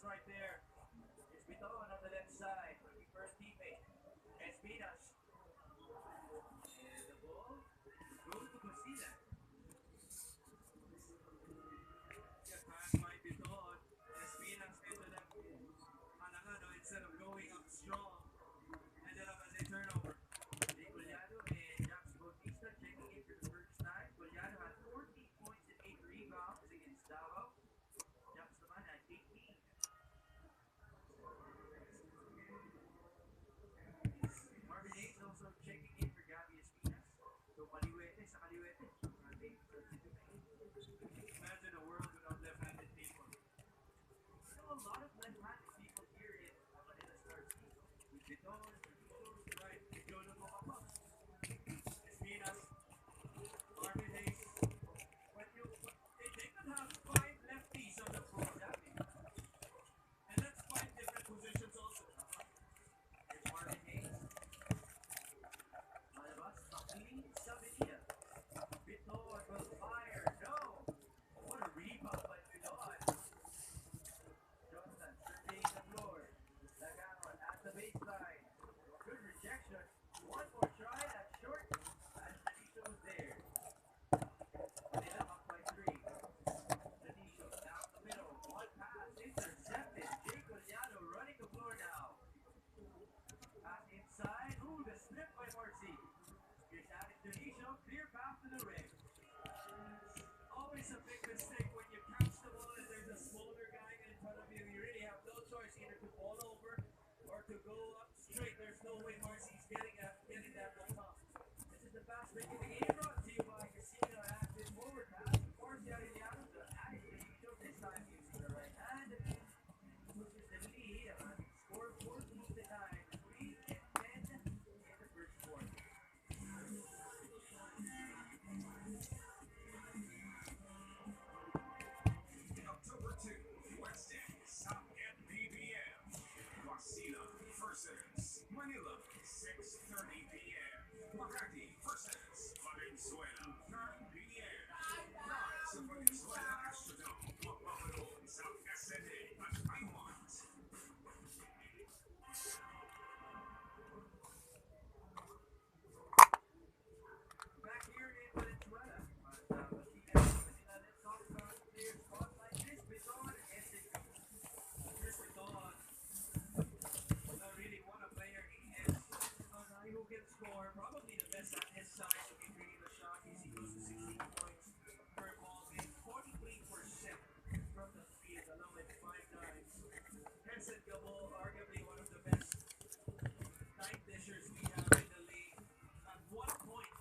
right there. It's Biton on the left side, looking for his teammate. Espinas. And the ball goes to Bastida. Good pass by Biton. Espinas ended up Alangano instead of going up strong. Ended up as a turnover. Jay Collado and Jax Bautista checking in for the first time. Collado had 14 points and 8 rebounds against Davao. Jax naman had 18. Marvin Hayes also checking in for Gabby Espinas. So Kaliwete sa Kaliwete. Ating substitute. Imagine a world without left-handed people. You know, a lot of left-handed people here in Manila Stars East. With Biton, Tradicio, right? Jonah Pomapos. Espinas, Marvin Hayes. They could have 5 lefties on the floor, Gabby. And that's 5 different positions also. Here's Marvin Hayes. Malabas, Bakili, Sabinia. Biton will fire. No! What a rebound by Biton. Johnson surveying the floor. Laganon at the baseline. Good rejection. One more try. That's short. And Tradicio was there. Manila up by 3. Tradicio down the middle. One pass. Intercepted. Jay Collado running the floor now. Pass inside. Ooh, the slip by Marcy. Here's Alex Tradicio. Clear path to the rim. Always a big mistake when you catch the ball and there's a smaller guy in front of you. You really have no choice either to fall over or to go up straight. There's no way Marcy's getting that will come. This is the fast break in the game brought to you by Casino Active Forward Pass. Marcy Arellano to Alex Tradicio, this time using the right hand. Pushes the lead. Score 14 to 9. 3 and 10 in the first quarter. October 2, Wednesday, South End BBM. Wasilla versus Manila, 6:30 p.m. Makati versus Valenzuela, 9 p.m. Live sa Valenzuela Astrodome, magpapanood sa SNA at Paymont. Back here in Valenzuela, but Manila, let's talk about the player spotlight. Chris Biton and Chris Biton. Not really one a player. He is a guy who can score. Probably the best at his size if he's bringing the shot. He's close to 16 points per ball game. 43% from the field, along with 5 dimes. Henson Gabo, arguably one of the best night dishers we have in the league. At one point,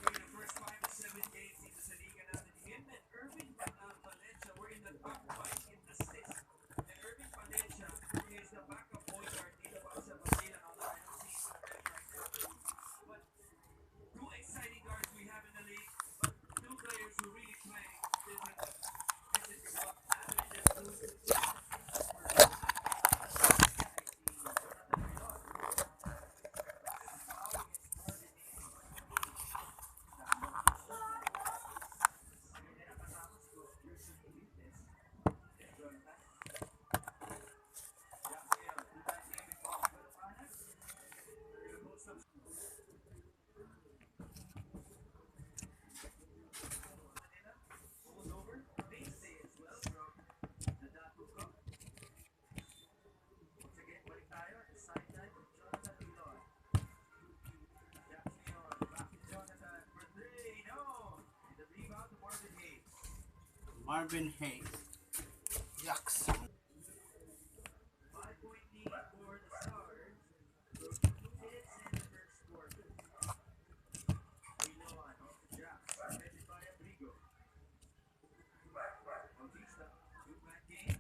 during the first 5 to 7 games dito sa liga natin, him and Irving Valencia were in the top 5 in assists. And Irving Valencia is the backup point guard dito para sa Basilan, although I don't see him on the bench right now. But 2 exciting guards we have in the league, but 2 players who really play. This is what averages to Marvin Hayes. Yucks. 5-point lead for the Stars. 2 minutes in the first quarter. Iloan off the drop, defended by Abrigo. Bautista, 2-man game.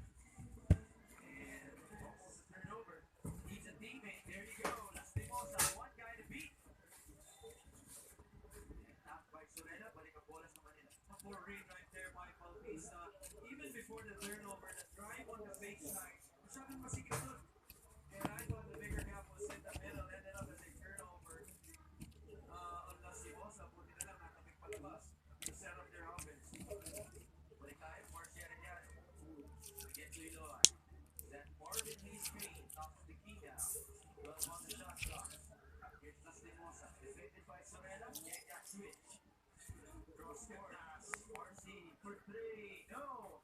And almost a turnover. Needs a teammate. There you go. Lastimosa, one guy to beat. And knocked by Sorella, balik ang bola sa Manila. A poor read right there by Bautista. Even before the turnover, the drive on the baseline. Masyadong masikip doon. And I thought the bigger gap was in the middle. Ended up as a turnover on Lastimosa. Buti na lang nakamig palabas to set up their offense. Balik tayo, Marcy Arellano. Again to Iloan. Set screen, tosses the key down. 12 on the shot clock. Here's Lastimosa, defended by Sorella. Nyeka switch. Cross court. RC for three. No!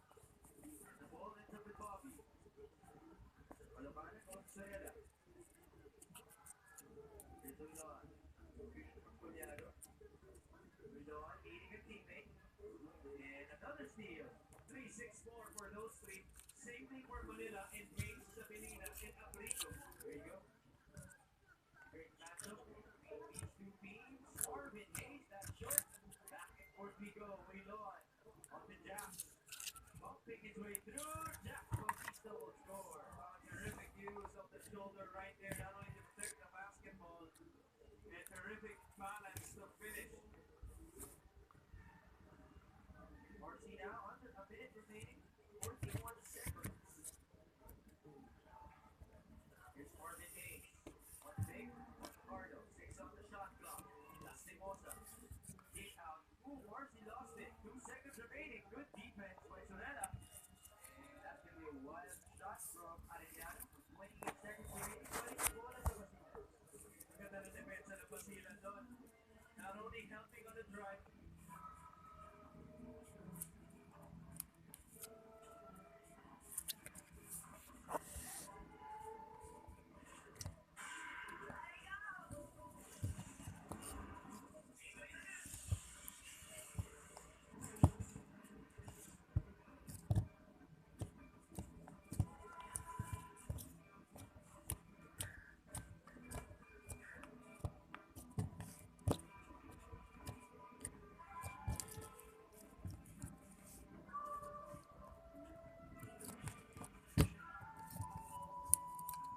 The ball ends up with Bobby. Palabanan on Sorella. Here's Ulan. Christian Pugliado. Ulan aiding a teammate. And another steal. 3-6-4 for those three. Same thing for Manila and James Sabinina and Abrigo. There you go. Great matchup between these two teams. Marvin Hayes, that short. Back and forth we go. Ulan on the jab. Bumping his way through. Jack Bautista will score. Terrific use of the shoulder right there. Not only to protect the basketball, and terrific balance to finish. RC now under a minute remaining. 41 seconds. Here's Marvin Hayes. On the big. Ricardo. 6 on the shot clock. Lastimosa. Kick out. Ooh, RC lost it. 2 seconds remaining. Good defense by Sorella. And that's going to be a wild shot from Arellano. 28 seconds remaining. 20 bola sa Basilan. Ganda na depensa ng Basilan doon. Not only helping on the drive,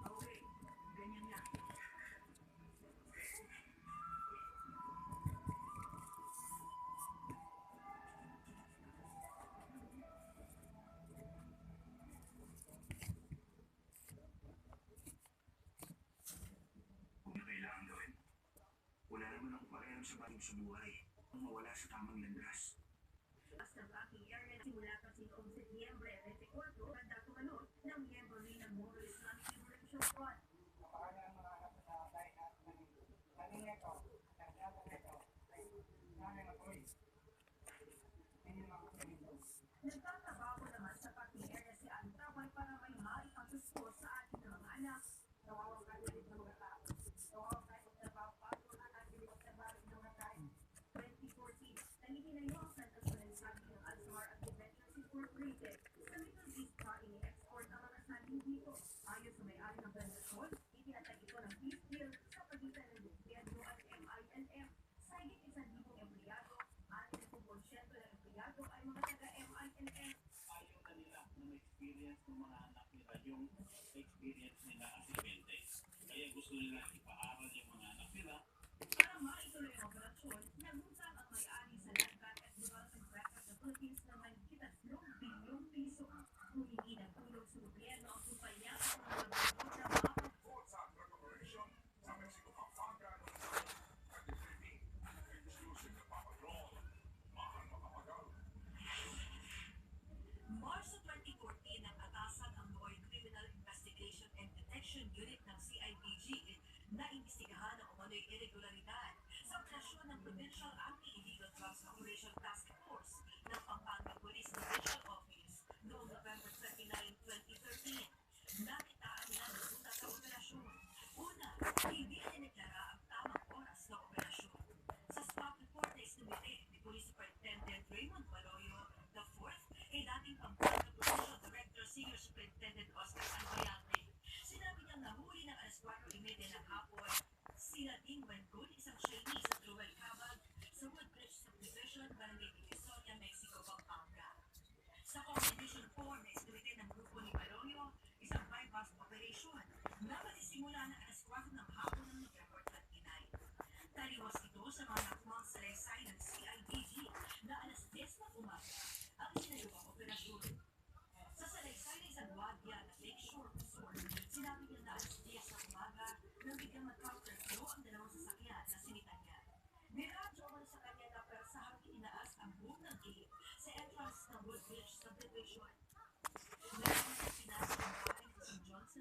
okay, ganyan nga. Kung na kailangan gawin. Wala naman akong pakialam sa bating sa buhay. Kung mawala sa tamang landas. Basta backing area na simula kasi noong Setyembre 24, handa tumalon ng miyembro rin ng Moro Islamic Liberation Front. Nagtatrabaho naman sa packing area si Antaway para may maipagsusko sa ating mga anak. Nawawang kalit ng mga tao. Nawawang kalit ng trabaho bago ang ating pagtrabaho ng mga tao. 2014, nangininayo ang Santa Solensabi ng Azhar at Adventures Incorporated. Sa Middle East pa ini-export ang mga saling dito. Ayon sa may-ari ng organisasyon, itinatag ito ng peace deal sa pagitan ng gobyerno at MINF. Sa higit 1,000 empleyado, 60% ng empleyado ay mga taga-MINF. Ayaw na nila na ma-experience ng mga anak nila yung experience nila as dependent. Kaya gusto nila ipaaral yung mga anak nila. Para maituloy ang operasyon, nagutang ang may-ari sa Land Bank at Development Bank of the Philippines ng mahigit 3 bilyong piso. Humingi ng tulong sa gobyerno ang kumpanya sa mga magdudod na mapag Forza Corporation sa Mexico Pampanga at the Philippines. Exclusive na papatrol. Mahal makapagal. Marso 2014 nang atasan ang Noy Criminal Investigation and Detection Unit ng CIDG na imbestigahan ang umano'y irregularidad sa operasyon ng Provincial Anti-Illegal Drugs Operation Task Force ng Pampanga Police Division Office noong November 29, 2013. Nakitaan nila ng duda sa operasyon. Una, hindi dineklara ang tamang oras ng operasyon. Sa spot report na isnumite ni Police Superintendent Raymond Baloyo IV, ay dating Pampanga Provincial Director Senior Superintendent Oscar Albayante. Sinabi niyang nahuli ng alas 4:30 ng hapon sila Dean Wengul, isang trainee sa Truel Cabag, sa Woodbridge Subdivision, Barangay Divisoria, Mexico, Pampanga. Sa Coordination 4 na isnumite ng grupo ni Baloyo, isang bypass operation na magsisimula ng alas 4 ng hapon ng November 29. Taliwas ito sa mga nakmang salaysay ng CIDG na alas 10 ng umaga ang isinagawang operasyon. Sa salaysay ng isang wadya na Lakeshore Resort, sinabi niya na alas 10 ng umaga nang biglang mag-counterflow ang dalawang sasakyan na sinitan niya. Niradyo man sa kanya na persahang itinaas ang buong ng gate sa entrance ng Woodbridge Subdivision.